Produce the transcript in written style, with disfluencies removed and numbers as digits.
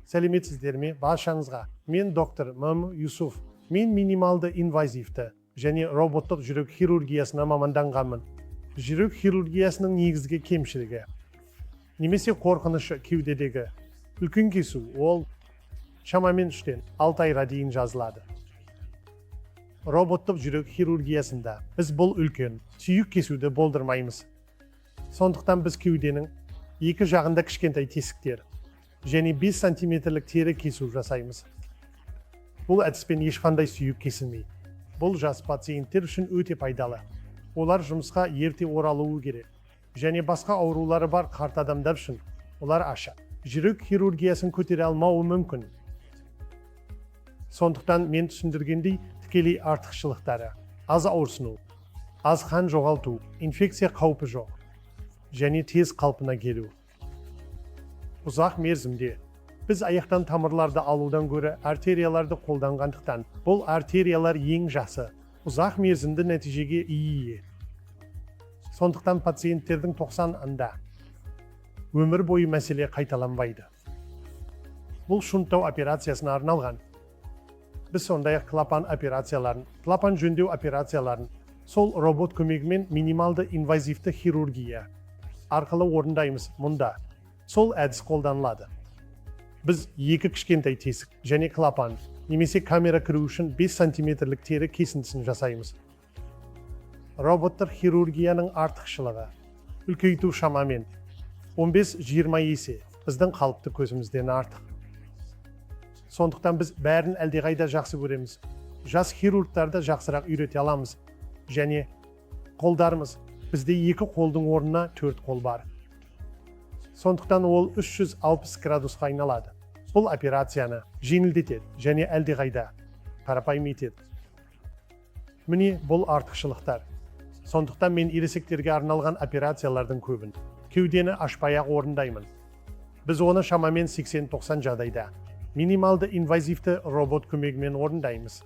Сәлеметсіздер ме? Баршаңызға. Мен доктор Юсуф. Мен минималды инвазивті және роботтық жүрек хирургиясына маманданғанмын. Жүрек хирургиясының негізгі кемшілігі немесе қорқынышы кеудедегі үлкен кесу, ол шамамен 3-6 айға дейін жазылады. Роботтық жүрек хирургиясында біз бұл үлкен сүйек кесуді болдырмаймыз. Сондықтан біз кеуденің екі жағында кішкентай тесіктер және 5 сантиметрлік тері кесу жасаймыз. Бұл әдіспен ешқандай сүйек кесілмейді. Бұл жас пациенттер үшін өте пайдалы. Олар жұмысқа ерте оралуы керек. Және басқа аурулары бар қарт адамдар үшін олар аша. Жүрек хирургиясын көтере алмауы мүмкін. Сондықтан мен түсіндіргендей тікелей артықшылықтары: аз ауырсыну, аз қан жоғалту, инфекция қаупі жоқ және тез қалпына келу. Ұзақ мерзімде біз аяқтан тамырларды алудан гөрі артерияларды қолданғандықтан, бұл артериялар ең жақсы, ұзақ мерзімді нәтижеге ие. Сондықтан пациенттердің 90%-ында өмір бойы мәселе қайталанбайды. Бұл шунттау операциясына арналған. Біз сондай-ақ клапан жөндеу операцияларын сол робот көмегімен минималды инвазивті хирургия арқылы орындаймыз. Мұнда сол әдіс қолданылады. Біз екі кішкентай тесік және клапан немесе камера кіру үшін 5 сантиметрлік тері кесіндісін жасаймыз. Роботтық хирургияның артықшылығы: үлкейту шамамен 15-20 есе біздің қалыпты көзімізден артық. Сондықтан біз бәрін әлдеқайда жақсы көреміз. Жас хирургтарды жақсырақ үйрете аламыз. Және қолдарымыз, бізде 2 қолдың орнына 4 қол бар. Сондықтан ол 360 градусқа айналады. Бұл операцияны жеңілдетеді және әлдеқайда қарапайым етеді. Міне бұл артықшылықтар. Сондықтан мен ересектерге арналған операциялардың көбін кеудені ашпай-ақ орындаймын. Біз оны шамамен 80-90 жағдайда минималды инвазивті робот көмегімен орындаймыз.